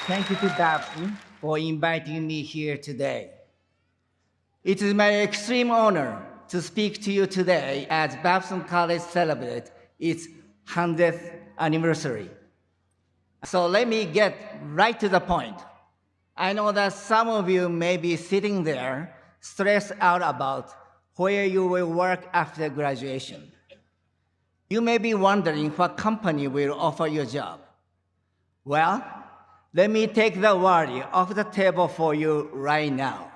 Thank you to Babson for inviting me here today. It is my extreme honor to speak to you today as Babson College celebrates its 100th anniversary. So let me get right to the point. I know that some of you may be sitting there stressed out about where you will work after graduation. You may be wondering what company will offer you a job. Well, let me take the worry off the table for you right now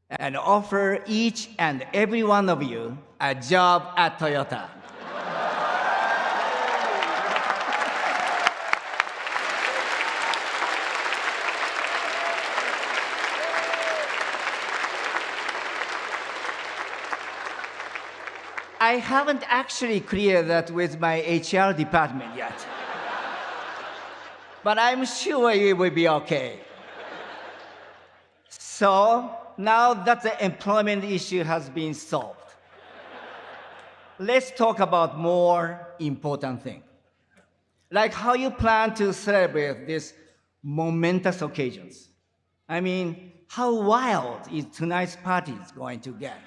and offer each and every one of you a job at Toyota. I haven't actually cleared that with my HR department yet. But I'm sure it will be okay. So now that the employment issue has been solved, let's talk about more important thing, like how you plan to celebrate these momentous occasions. I mean, how wild is tonight's party going to get?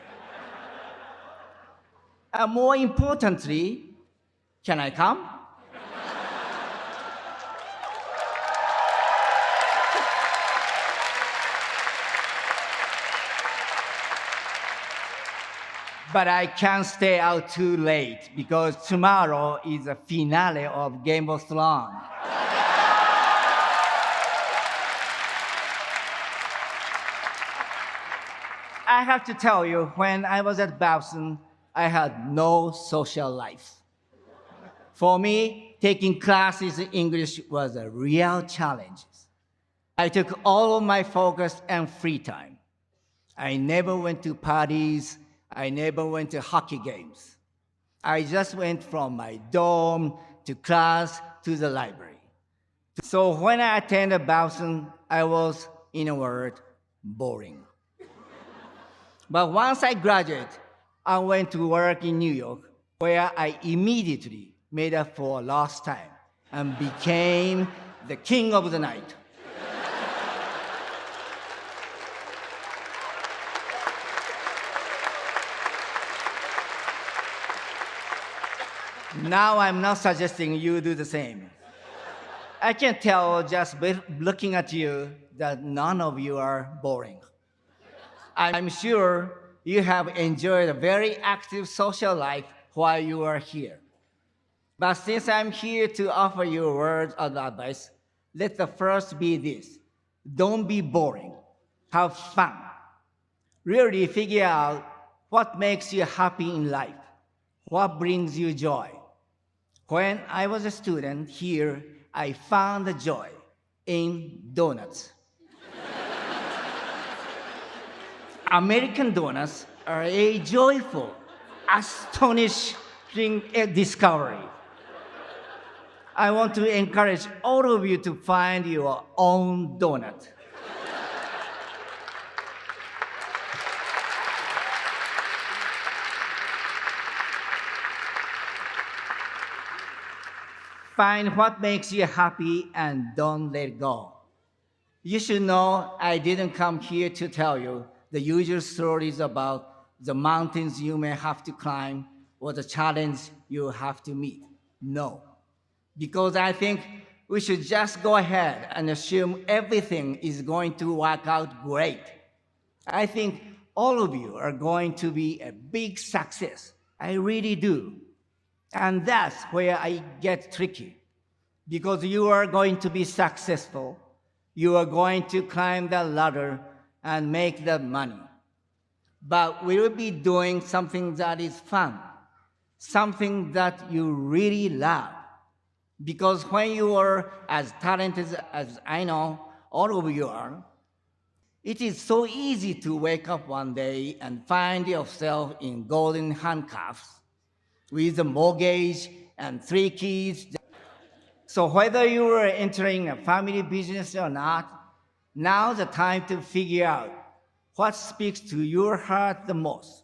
And more importantly, can I come? But I can't stay out too late because tomorrow is the finale of Game of Thrones. I have to tell you, when I was at Babson, I had no social life. For me, taking classes in English was a real challenge. I took all of my focus and free time. I never went to parties. I never went to hockey games. I just went from my dorm to class to the library. So when I attended Babson, I was, in a word, boring. But once I graduated, I went to work in New York, where I immediately made up for lost time and became the king of the night. Now I'm not suggesting you do the same. I can tell just by looking at you that none of you are boring. I'm sure you have enjoyed a very active social life while you are here. But since I'm here to offer you a word of advice, let the first be this. Don't be boring. Have fun. Really figure out what makes you happy in life, what brings you joy. When I was a student here, I found the joy in donuts. American donuts are a joyful, astonishing discovery. I want to encourage all of you to find your own donut. Find what makes you happy and don't let go. You should know I didn't come here to tell you the usual stories about the mountains you may have to climb or the challenge you have to meet. No, because I think we should just go ahead and assume everything is going to work out great. I think all of you are going to be a big success. I really do. And that's where I get tricky. Because you are going to be successful, you are going to climb the ladder and make the money. But we will be doing something that is fun, something that you really love. Because when you are as talented as I know all of you are, it is so easy to wake up one day and find yourself in golden handcuffs with a mortgage and 3 kids. So whether you are entering a family business or not, now's the time to figure out what speaks to your heart the most.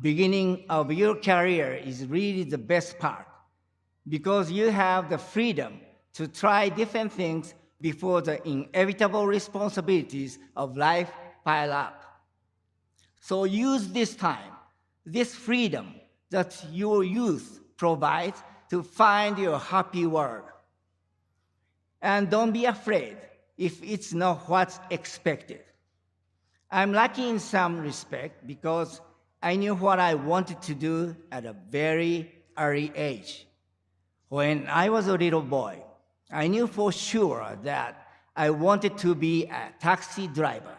Beginning of your career is really the best part because you have the freedom to try different things before the inevitable responsibilities of life pile up. So use this time, this freedom that your youth provides to find your happy work. And don't be afraid if it's not what's expected. I'm lucky in some respect because I knew what I wanted to do at a very early age. When I was a little boy, I knew for sure that I wanted to be a taxi driver.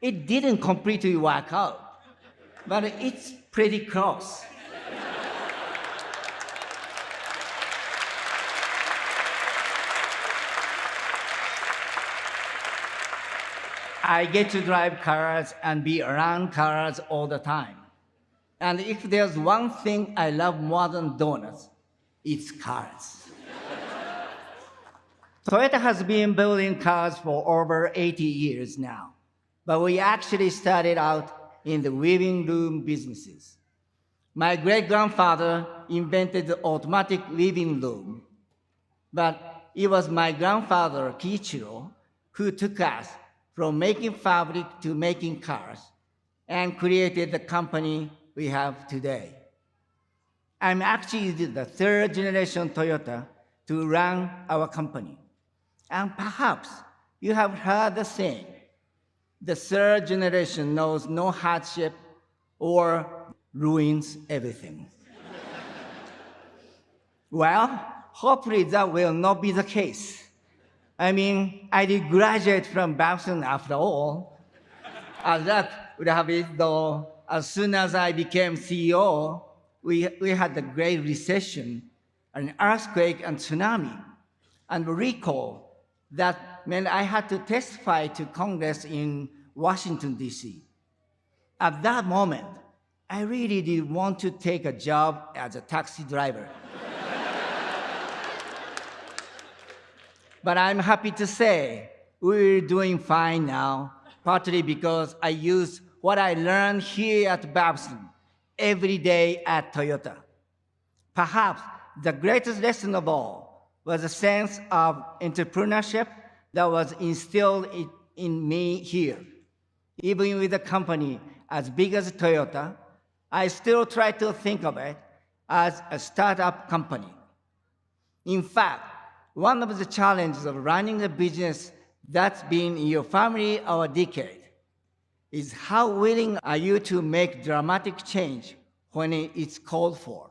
It didn't completely work out, but it's pretty close. I get to drive cars and be around cars all the time. And if there's one thing I love more than donuts, it's cars. Toyota has been building cars for over 80 years now, but we actually started out in the weaving loom businesses. My great-grandfather invented the automatic weaving loom, but it was my grandfather, Kiichiro, who took us from making fabric to making cars and created the company we have today. I'm actually the third generation Toyota to run our company. And perhaps you have heard the saying, the third generation knows no hardship or ruins everything. Well, hopefully that will not be the case. I mean, I did graduate from Babson after all. As that would have it, though, as soon as I became CEO, we had the Great Recession, an earthquake and tsunami. And recall, that meant I had to testify to Congress in Washington, D.C. At that moment, I really did want to take a job as a taxi driver. But I'm happy to say we're doing fine now, partly because I use what I learned here at Babson every day at Toyota. Perhaps the greatest lesson of all was a sense of entrepreneurship that was instilled in me here. Even with a company as big as Toyota, I still try to think of it as a startup company. In fact, one of the challenges of running a business that's been in your family or a decade is how willing are you to make dramatic change when it's called for?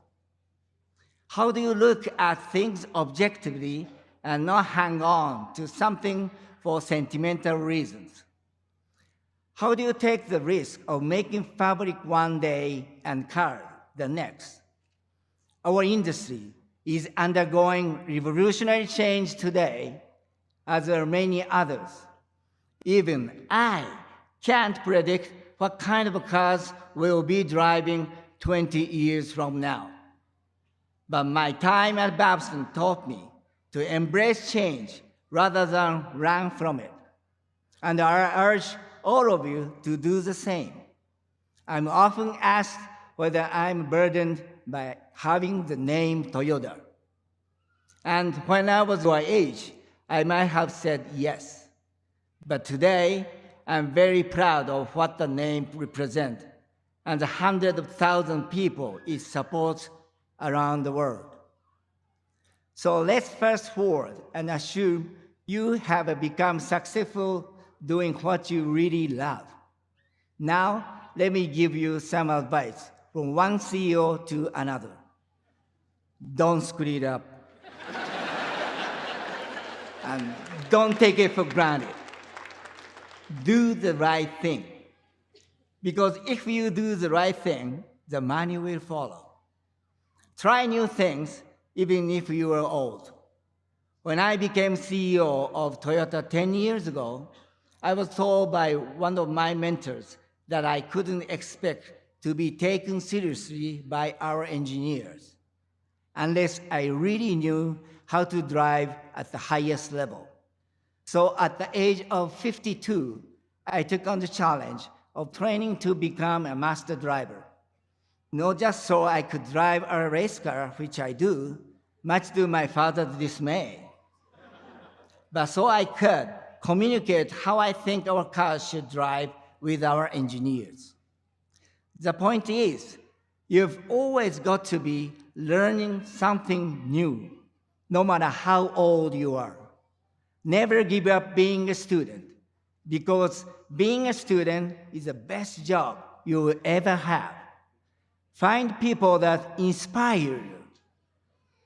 How do you look at things objectively and not hang on to something for sentimental reasons? How do you take the risk of making fabric one day and car the next? Our industry is undergoing revolutionary change today, as are many others. Even I can't predict what kind of cars we'll be driving 20 years from now. But my time at Babson taught me to embrace change rather than run from it. And I urge all of you to do the same. I'm often asked whether I'm burdened by having the name Toyota. And when I was your age, I might have said yes. But today, I'm very proud of what the name represents and the hundreds of thousands of people it supports around the world. So let's fast forward and assume you have become successful doing what you really love. Now, let me give you some advice from one CEO to another. Don't screw it up. And don't take it for granted. Do the right thing. Because if you do the right thing, the money will follow. Try new things, even if you are old. When I became CEO of Toyota 10 years ago, I was told by one of my mentors that I couldn't expect to be taken seriously by our engineers unless I really knew how to drive at the highest level. So at the age of 52, I took on the challenge of training to become a master driver. Not just so I could drive a race car, which I do, much to my father's dismay. But so I could communicate how I think our cars should drive with our engineers. The point is, you've always got to be learning something new, no matter how old you are. Never give up being a student, because being a student is the best job you will ever have. Find people that inspire you.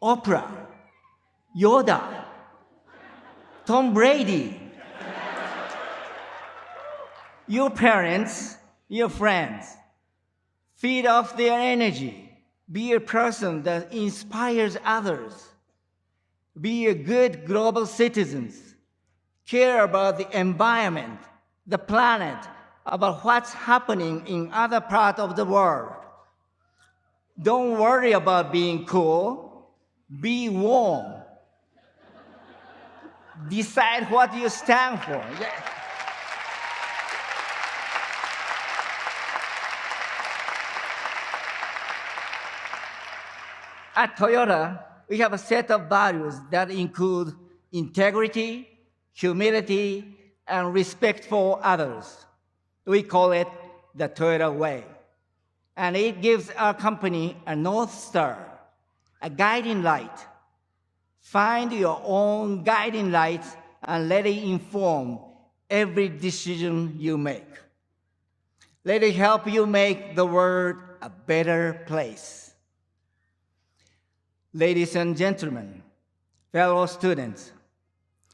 Oprah, Yoda, Tom Brady, your parents, your friends. Feed off their energy. Be a person that inspires others. Be a good global citizen. Care about the environment, the planet, about what's happening in other parts of the world. Don't worry about being cool. Be warm. Decide what you stand for. At Toyota, we have a set of values that include integrity, humility, and respect for others. We call it the Toyota Way. And it gives our company a North Star, a guiding light. Find your own guiding light and let it inform every decision you make. Let it help you make the world a better place. Ladies and gentlemen, fellow students,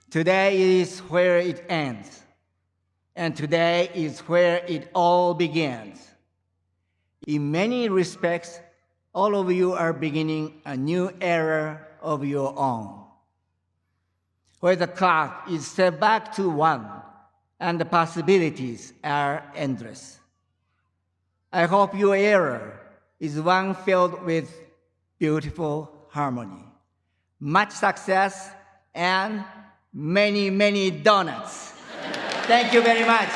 today is where it ends, and today is where it all begins. In many respects, all of you are beginning a new era of your own, where the clock is set back to 1 and the possibilities are endless. I hope your era is one filled with beautiful harmony, much success, and many, many donuts. Thank you very much.